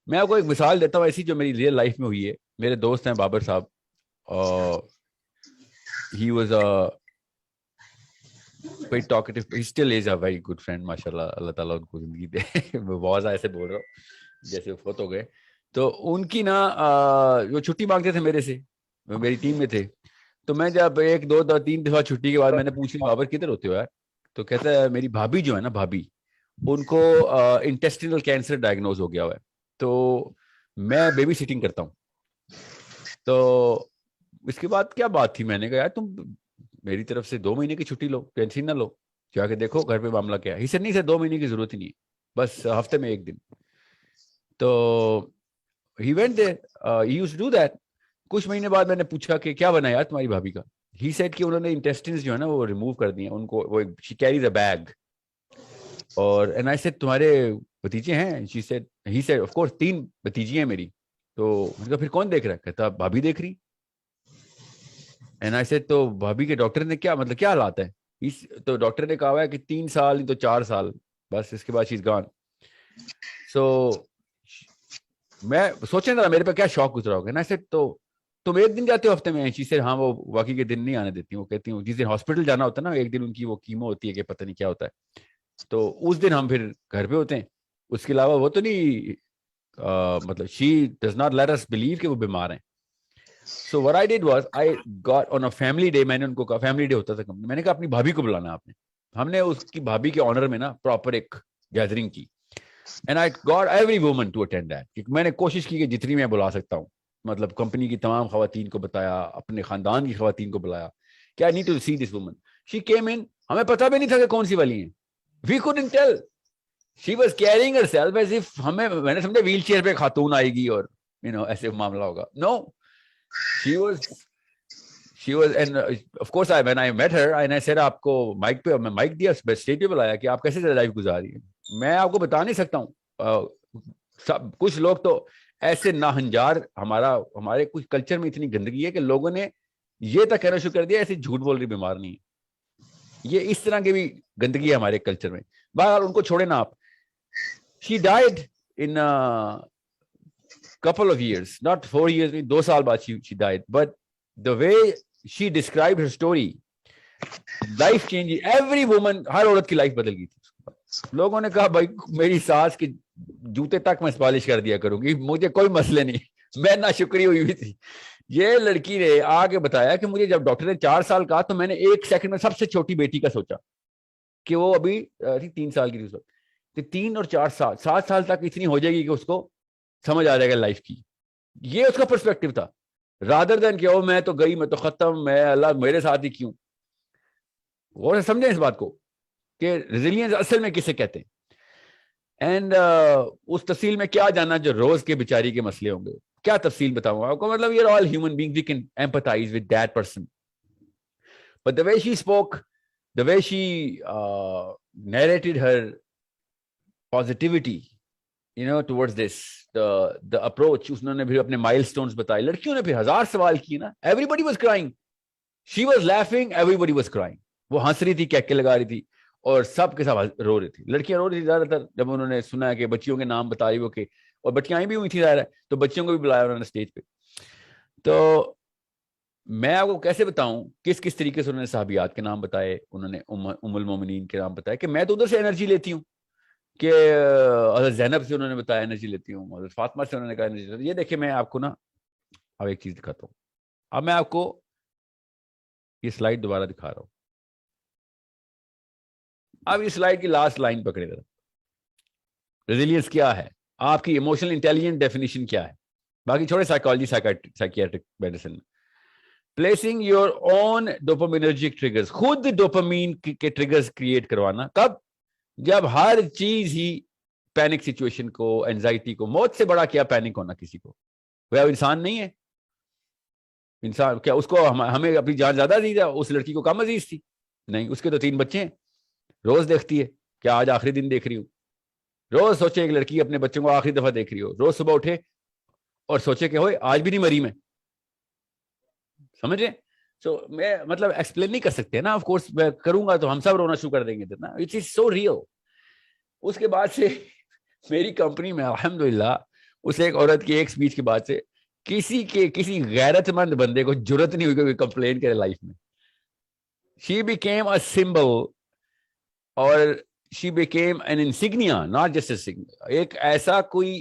میں آپ کو ایک مثال دیتا ہوں ایسی جو میری ریئل لائف میں ہوئی ہے. میرے دوست ہیں بابر صاحب, he was very talkative. He still is a very good friend, ماشاءاللہ, اللہ تعالیٰ ان کو زندگی دے. میں بہت ایسے بول رہا ہوں جیسے وہ فوت ہو گئے. تو ان کی نا وہ چھٹی مانگتے تھے میرے سے, میری ٹیم میں تھے. تو میں جب ایک دو تین دفعہ چھٹی کے بعد میں نے پوچھا بابر کدھر ہوتے ہو یار, تو کہتا ہے میری بھابھی جو ہے نا, بھابھی, ان کو انٹیسٹینل کینسر ڈائگنوز ہو گیا ہوا ہے, تو میں بیبی سٹنگ کرتا ہوں. تو اس کے بعد کیا بات تھی, میں نے کہا یار تم میری طرف سے 2 مہینے کی چھٹی لو, ٹینشن نہ لو, جا کے دیکھو گھر پہ معاملہ کیا ہے. ہی سر نہیں سر 2 مہینے کی ضرورت ہی نہیں ہے, بس ہفتے میں 1 دن. تو he went there, he used to do that. کچھ مہینے بعد میں نے پوچھا کہ کیا بنا یار تمہاری بھابھی کا. ہی سیڈ کہ انہوں نے انٹیسٹنس جو ہے نا وہ ریموو کر دیے ان کو, وہ شی کیریز اے بیگ. اور اینڈ آئی سیڈ تمہارے بھتیجے ہیں؟ She said, he said of course 3 بھتیجی ہیں میری. تو میں نے کہا پھر کون دیکھ رہا ہے؟ کہتا بھابھی دیکھ رہی. اینڈ آئی سیڈ تو بھابھی کے ڈاکٹر نے کیا مطلب کیا حالات ہے؟ تو ڈاکٹر نے کہا ہوا ہے کہ 3 سال نہیں تو 4 سال, بس اس کے بعد شی از گان. سو میں سوچیں ذرا میرے پہ کیا شوق گزرا ہوگا. نا سر تو تم 1 دن جاتے ہو ہفتے میں؟ چیز سے ہاں وہ باقی کے دن نہیں آنے دیتی. وہ کہتی ہوں جس دن ہاسپٹل جانا ہوتا ہے نا, 1 دن ان کی وہ کیمو ہوتی ہے کہ پتہ نہیں کیا ہوتا ہے, تو اس دن ہم پھر گھر پہ ہوتے ہیں. اس کے علاوہ وہ تو نہیں, مطلب she does not let us believe کہ وہ بیمار ہیں. سو what I did was I got on a family day, میں نے ان کو کہا, فیملی ڈے ہوتا تھا کمپنی, میں نے کہا اپنی بھابھی کو بلانا آپ نے. ہم نے اس کی بھابھی کے آنر میں نا پراپر ایک گیدرنگ کی. And I got every woman to attend that. میں نے کوشش کی کہ جتنی میں بلا سکتا ہوں, مطلب کمپنی کی تمام خواتین کو بتایا, اپنے خاندان کی خواتین کو بلایا کہ I need to see this woman. She came in, ہمیں پتہ بھی نہیں تھا کہ کون سی والی ہیں. وی couldn't tell. She was carrying herself as if میں نے سمجھا ویل چیئر پہ خاتون آئے گی اور ایسے معاملہ ہوگا. No, she was and of course when I met her and I said آپ کو مائک پہ, میں مائک دیا, اسٹیج پہ بلایا کہ آپ کیسے لائف گزاری ہیں. میں آپ کو بتا نہیں سکتا ہوں. کچھ لوگ تو ایسے ناہنجار, ہمارے کچھ کلچر میں اتنی گندگی ہے کہ لوگوں نے یہ تک کہنا شروع کر دیا ایسے جھوٹ بول رہی بیمار نہیں ہے. یہ اس طرح کی بھی گندگی ہے ہمارے کلچر میں. بہرحال ان کو چھوڑے نا آپ. She died in a couple of years, not 4 years, 2 سال بعد she died. But the way she described her story, life changing. Every woman, ہر عورت کی لائف بدل گئی تھی. لوگوں نے کہا بھائی میری ساس کے جوتے تک میں پالش کر دیا کروں گی, مجھے کوئی مسئلے نہیں, میں ناشکری ہوئی تھی. یہ لڑکی نے آ کے بتایا کہ مجھے جب ڈاکٹر نے 4 سال کہا تو میں نے 1 سیکنڈ میں سب سے چھوٹی بیٹی کا سوچا کہ وہ ابھی 3 سال کی تھی. 3 اور 4 سال 7 سال تک اتنی ہو جائے گی کہ اس کو سمجھ آ جائے گا لائف کی. یہ اس کا پرسپیکٹو تھا, رادر دین کہ میں تو گئی, میں تو ختم, میں اللہ میرے ساتھ ہی کیوں. غور سے سمجھیں اس بات کو کہ ریزیلینس اصل میں کسے کہتے ہیں. اینڈ اس تفصیل میں کیا جانا جو روز کے بیچاری کے مسئلے ہوں گے, کیا تفصیل بتاؤں آپ کو. مطلب یہ all human being, we can empathize with that person, but the way she spoke, the way she narrated her positivity, towards this, the approach, اس نے بھی اپنے مائلسٹونز بتائے. لڑکیوں نے پھر 1000 سوال کیے نا. everybody was crying, she was laughing, everybody was crying. وہ ہنس رہی تھی, کہکے لگا رہی تھی, اور سب کے ساتھ رو رہی تھی. لڑکیاں رو رہی تھی زیادہ تر جب انہوں نے سنا کہ بچیوں کے نام بتا رہی ہو کہ, اور بچیاں بھی ہوئی تھی ظاہر ہے, تو بچیوں کو بھی بلایا انہوں نے اسٹیج پہ. تو میں آپ کو کیسے بتاؤں کس کس طریقے سے انہوں نے صحابیات کے نام بتائے, انہوں نے ام المومنین کے نام بتائے, کہ میں تو ادھر سے انرجی لیتی ہوں, کہ حضرت زینب سے انہوں نے بتایا انرجی لیتی ہوں, حضرت فاطمہ سے انہوں نے کہا انرجی لیتی ہوں. یہ دیکھیں میں آپ کو نا اب ایک چیز دکھاتا ہوں. اب میں آپ کو یہ سلائڈ دوبارہ دکھا رہا ہوں. اب اس سلائڈ کی لاسٹ لائن پکڑے ذرا. ریزیلینس کیا ہے, آپ کی ایموشنل انٹیلیجنٹ ڈیفینیشن کیا ہے, باقی چھوڑے سائیکالوجی سائکیاٹرک میڈیسن میں. پلیسنگ یور اون ڈوپامینرجک ٹریگرز, خود ڈوپامین کے ٹریگرز کریٹ کروانا. کب؟ جب ہر چیز ہی پینک سچویشن کو, اینزائٹی کو, موت سے بڑا کیا پینک ہونا کسی کو. وہ انسان نہیں ہے, انسان کیا اس کو ہمیں اپنی جان زیادہ عزیز ہے, اس لڑکی کو کم عزیز تھی؟ نہیں, اس کے تو 3 بچے ہیں, روز دیکھتی ہے, کیا آج آخری دن دیکھ رہی ہوں. روز سوچے ایک لڑکی اپنے بچوں کو آخری دفعہ دیکھ رہی ہو, روز صبح اٹھے اور سوچے کہ ہوئے آج بھی نہیں مری میں. سمجھ رہے؟ سو میں مطلب ایکسپلین نہیں کر سکتے نا, آف کورس میں کروں گا تو ہم سب رونا شروع کر دیں گے نا. It is so real. اس کے بعد سے میری کمپنی میں الحمدللہ اس ایک عورت کی ایک اسپیچ کے بعد سے کسی غیرت مند بندے کو جرت نہیں ہوئی کہ کمپلین کرے لائف میں. She became a symbol اور she became an insignia, not just a signia. ایک ایسا کوئی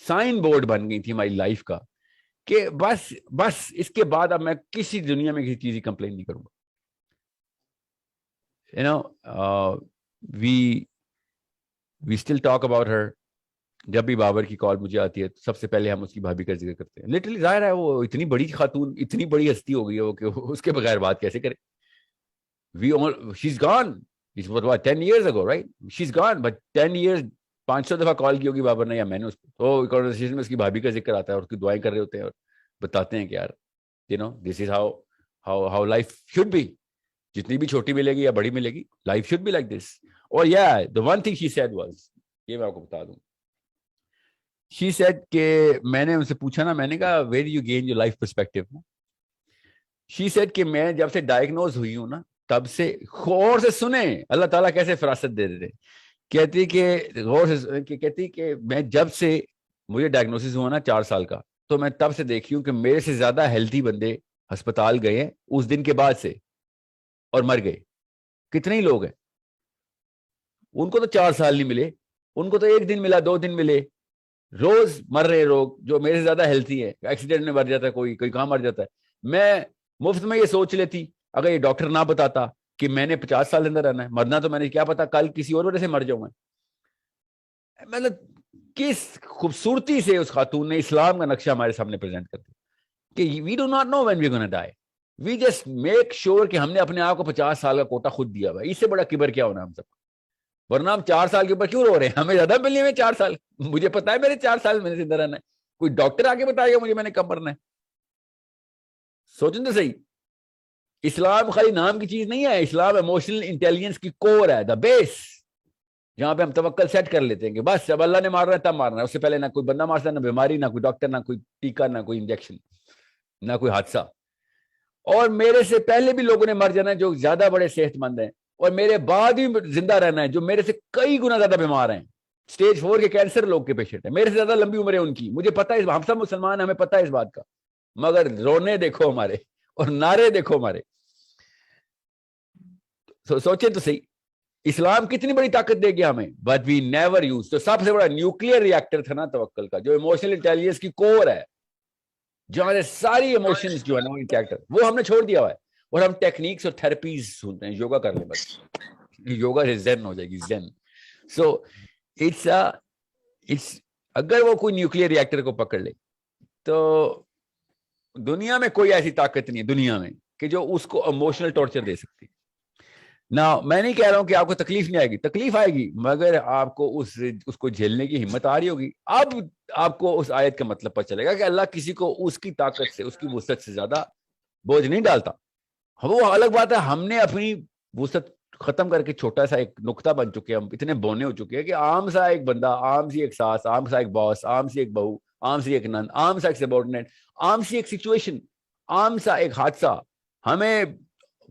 سائن بورڈ بن گئی تھی ہماری لائف کا کہ بس اس کے بعد اب میں کسی دنیا میں کسی چیز کی کمپلین نہیں کروں گا. we still talk about her. جب بھی بابر کی کال مجھے آتی ہے سب سے پہلے ہم اس کی بھابھی کا ذکر کرتے ہیں. لٹرلی ظاہر ہے وہ اتنی بڑی خاتون, اتنی بڑی ہستی ہو گئی ہے کہ اس کے بغیر بات کیسے کرے. she's gone. It's what 10 years ago, right? She's gone, but 10 years 500 دفعہ کال کی ہوگی بابر نے یا میں نے اس کو. تو کنورسیشن میں اس کی بھابھی کا ذکر آتا ہے اور اس کی دعائیں کر رہے ہوتے ہیں اور بتاتے ہیں کہ یار this is how life should be. جتنی بھی چھوٹی ملے گی یا بڑی ملے گی, life should be like this. اور the one thing she said was, یہ میں آپ کو بتا دوں, she said کہ میں نے ان سے پوچھا نا, میں نے کہا where do you gain your life perspective. she said کہ میں جب سے ڈائگنوز ہوئی ہوں نا تب سے, غور سے سنیں اللہ تعالیٰ کیسے فراست دے دیتے, کہتی کہ غور سے کہتی کہ میں جب سے مجھے ڈائگنوسس ہوا نا 4 سال کا, تو میں تب سے دیکھی ہوں کہ میرے سے زیادہ ہیلتھی بندے ہسپتال گئے ہیں اس دن کے بعد سے اور مر گئے. کتنے ہی لوگ ہیں ان کو تو 4 سال نہیں ملے, ان کو تو 1 دن ملا, 2 دن ملے. روز مر رہے لوگ جو میرے سے زیادہ ہیلتھی ہے, ایکسیڈنٹ میں مر جاتا ہے کوئی کہاں مر جاتا ہے. میں مفت میں یہ سوچ لیتی اگر یہ ڈاکٹر نہ بتاتا کہ میں نے 50 سال اندر رہنا ہے, مرنا تو میں نے کیا پتا کل کسی اور وجہ سے مر جاؤں میں. مطلب کس خوبصورتی سے اس خاتون نے اسلام کا نقشہ ہمارے سامنے پریزنٹ کر دیا کہ we do not know when we gonna die, we just make sure کہ ہم نے اپنے آپ کو 50 سال کا کوٹا خود دیا ہوا ہے. اس سے بڑا کبر کیا ہونا ہم سب کو, ورنہ ہم 4 سال کے اوپر کیوں رو رہے ہیں, ہمیں زیادہ ملنے میں 4 سال. مجھے پتا ہے میرے 4 سال میں نے زندہ رہنا ہے, کوئی ڈاکٹر آگے بتائے گا مجھے میں نے کب مرنا ہے. سوچیں تو صحیح, اسلام خالی نام کی چیز نہیں ہے, اسلام ایموشنل انٹیلیجنس کی کور ہے, دا بیس, جہاں پہ ہم توکل سیٹ کر لیتے ہیں کہ بس جب اللہ نے مارنا ہے تب مارنا ہے, اس سے پہلے نہ کوئی بندہ مارتا, نہ بیماری, نہ کوئی ڈاکٹر, نہ کوئی ٹیکا, نہ کوئی انجیکشن, نہ کوئی حادثہ. اور میرے سے پہلے بھی لوگوں نے مر جانا ہے جو زیادہ بڑے صحت مند ہیں, اور میرے بعد بھی زندہ رہنا ہے جو میرے سے کئی گنا زیادہ بیمار ہیں. سٹیج 4 کے کینسر لوگ کے پیشنٹ ہیں, میرے سے زیادہ لمبی عمر ہے ان کی, مجھے پتا ہے, ہم سب مسلمان ہمیں پتا ہے اس بات کا, مگر رونے دیکھو ہمارے اور نعرے دیکھو ہمارے. سوچیں تو صحیح, اسلام کتنی بڑی طاقت دے گیا ہمیں, بٹ وی نیور یوز. تو سب سے بڑا نیوکلیئر ریئیکٹر تھا نا توکل کا, جو ایموشنل انٹیلیجنس کی کور ہے, جہاں سے ساری ایموشنز جو ہے نا وہ انٹیکٹ, وہ ہم نے چھوڑ دیا ہوا ہے. اور ہم ٹیکنیکس اور تھراپیز سنتے ہیں, یوگا کر لیں بس, یوگا سے زین ہو جائے گی, زین. سو اٹس اگر وہ کوئی نیوکلیئر ریئیکٹر کو پکڑ لے تو دنیا میں کوئی ایسی طاقت نہیں ہے دنیا میں کہ جو اس کو ایموشنل ٹارچر دے سکتی. نہ میں نہیں کہہ رہا ہوں کہ آپ کو تکلیف نہیں آئے گی, تکلیف آئے گی, مگر آپ کو اس کو جھیلنے کی ہمت آ رہی ہوگی. اب آپ کو اس آیت کا مطلب پتہ چلے گا کہ اللہ کسی کو اس کی طاقت سے, اس کی وسعت سے زیادہ بوجھ نہیں ڈالتا. وہ الگ بات ہے, ہم نے اپنی وسعت ختم کر کے چھوٹا سا ایک نقطہ بن چکے ہیں, ہم اتنے بونے ہو چکے ہیں کہ عام سا ایک بندہ, عام سی ایک ساس, عام سا ایک باس, عام سی ایک بہو, عام سی ایک نند, عام سا ایک سبارڈینیٹ, عام سی ایک سچویشن, عام سا ایک حادثہ ہمیں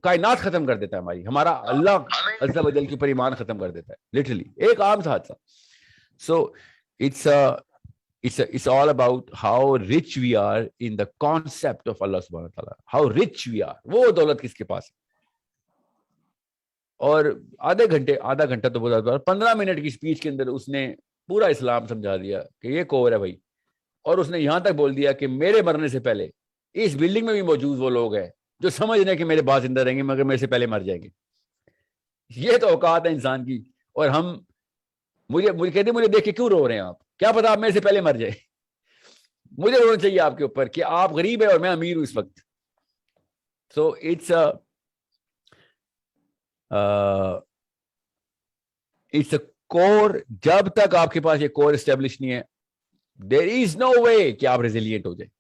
کائنات ختم کر دیتا ہے ہماری, ہمارا اللہ عز و جل کے اوپر ایمان ختم کر دیتا ہے, لٹرلی ایک عام سا حادثہ. سو it's all about how rich we are in the concept of Allah subhanahu wa ta'ala, how rich we are. وہ دولت کس کے پاس ہے. اور آدھا گھنٹہ تو بہت زیادہ, 15 منٹ کی سپیچ کے اندر اس نے پورا اسلام سمجھا دیا کہ یہ کور ہے بھائی. اور اس نے یہاں تک بول دیا کہ میرے مرنے سے پہلے اس بلڈنگ میں بھی موجود وہ لوگ ہیں جو سمجھ رہے ہیں کہ میرے بعد زندہ رہیں گے مگر میرے سے پہلے مر جائیں گے. یہ تو اوقات ہے انسان کی. اور ہم مجھے کہتے مجھے دیکھ کے کیوں رو رہے ہیں آپ, کیا پتا آپ میرے سے پہلے مر جائے. مجھے رونا چاہیے آپ کے اوپر کہ آپ غریب ہیں اور میں امیر ہوں اس وقت. سو اٹس اے کور. جب تک آپ کے پاس یہ کور اسٹیبلش نہیں ہے, دیر از نو وے کہ آپ ریزیلینٹ ہو جائیں.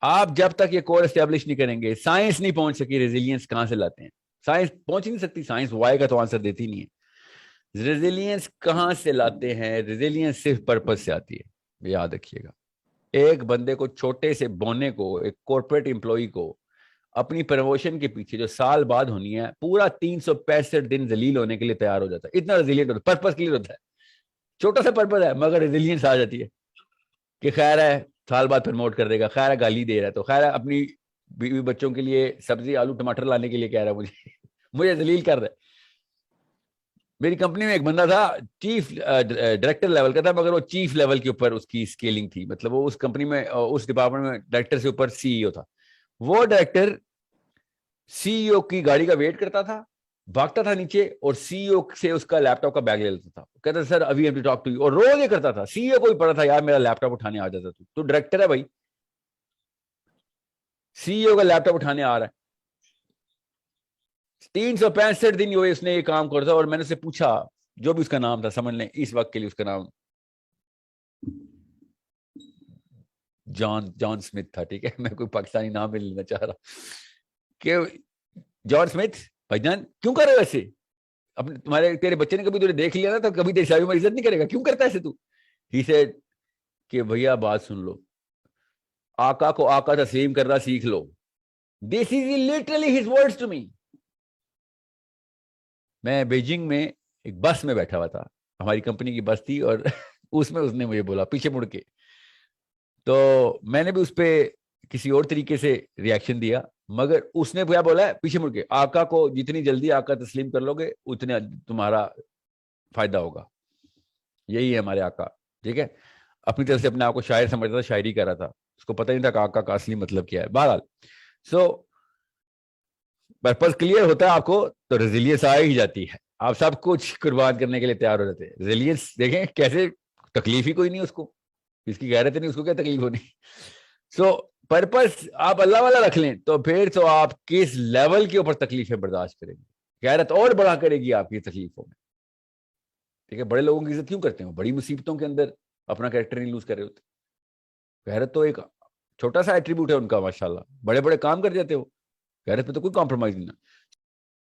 آپ جب تک یہ کور اسٹیبلش نہیں کریں گے, سائنس نہیں پہنچ سکی ریزیلینس کہاں سے لاتے ہیں, سائنس پہنچ نہیں سکتی, سائنس وائی کا تو آنسر دیتی نہیں ہے. ریزیلینس کہاں سے لاتے ہیں, ریزیلینس صرف پرپس سے آتی ہے, یاد رکھیے گا. ایک بندے کو, چھوٹے سے بونے کو, ایک کارپوریٹ امپلائی کو اپنی پروموشن کے پیچھے جو سال بعد ہونی ہے, پورا 365 دن ذلیل ہونے کے لیے تیار ہو جاتا ہے, اتنا ریزیلینٹ ہوتا ہے, پرپس کلیئر ہوتا ہے. چھوٹا سا پرپز ہے مگر ریزیلینس آ جاتی ہے کہ خیر ہے سال بعد پروموٹ کر دے گا, خیر ہے گالی دے رہا ہے تو خیر ہے اپنی بیوی بچوں کے لیے سبزی آلو ٹماٹر لانے کے لیے کہہ رہا ہے مجھے ذلیل کر رہا ہے. میری کمپنی میں ایک بندہ تھا چیف ڈائریکٹر لیول کا تھا مگر وہ چیف لیول کے اوپر اس کی اسکیلنگ تھی, مطلب وہ اس کمپنی میں اس ڈپارٹمنٹ میں ڈائریکٹر سے اوپر سی ای او تھا. وہ ڈائریکٹر سی ای او کی گاڑی کا ویٹ کرتا تھا, بھاگتا تھا نیچے اور سی ای او سے اس کا لیپ ٹاپ کا بیگ لے لیتا تھا, کہتا تھا سر ابھی ہم ٹاک ٹو یو, اور روز یہ کرتا تھا. سی ای او کو بھی پتا تھا یار میرا لیپ ٹاپ اٹھانے آ جاتا, تو ڈائریکٹر ہے بھائی, سی ای او کا لیپ ٹاپ اٹھانے آ رہا ہے. 365 دن ہوئے اس نے یہ کام کرتا, اور میں نے اسے پوچھا جو بھی اس کا نام تھا, سمجھ لیں اس وقت کے لیے اس کا نام جان سمتھ تھا, ٹھیک ہے, میں کوئی پاکستانی نام نہیں لینا چاہ رہا, کہ جان سمتھ بھائی جان کیوں کر رہے ہو ایسے, اپنے تمہارے تیرے بچے نے کبھی تجھے دیکھ لیا نا تو کبھی تیری شادی میں عزت نہیں کرے گا, کیوں کرتا ہے ایسے تو. ہی سیڈ کہ بھیا بات سن لو, آقا کو آقا تسلیم کرنا سیکھ لو. This is literally his words to me. میں بیجنگ میں ایک بس میں بیٹھا ہوا تھا, ہماری کمپنی کی بس تھی, اور اس میں اس نے مجھے بولا پیچھے مڑ کے, تو میں نے بھی اس پہ کسی اور طریقے سے ریاکشن دیا, مگر اس نے کیا بولا ہے پیچھے مڑ کے, آقا کو جتنی جلدی آقا تسلیم کر لو گے اتنے تمہارا فائدہ ہوگا. یہی ہے ہمارے آقا, ٹھیک ہے. اپنی طرف سے اپنے آپ کو شاعر سمجھتا تھا, شاعری کر رہا تھا, اس کو پتہ نہیں تھا کہ آقا کا اصلی مطلب کیا ہے. بہرحال سو پرپز کلیئر ہوتا ہے آپ کو تو ریزیلینس آ ہی جاتی ہے, آپ سب کچھ قربان کرنے کے لیے تیار ہو جاتے ہیں. ریزیلینس دیکھیں کیسے, تکلیف ہی کوئی نہیں اس کو, اس کی غیرت نہیں, اس کو کیا تکلیف ہونی. سو پرپز آپ اللہ والا رکھ لیں تو پھر تو آپ کس لیول کے اوپر تکلیفیں برداشت کریں گے, غیرت اور بڑا کرے گی آپ کی تکلیفوں میں, ٹھیک ہے. بڑے لوگوں کی عزت کیوں کرتے ہیں, بڑی مصیبتوں کے اندر اپنا کریکٹر نہیں لوز کر رہے ہوتے. غیرت تو ایک چھوٹا سا ایٹریبیوٹ ہے ان کا, ماشاءاللہ بڑے بڑے کام کر جاتے ہو, غیرت پہ تو کوئی کمپرومائز نہیں.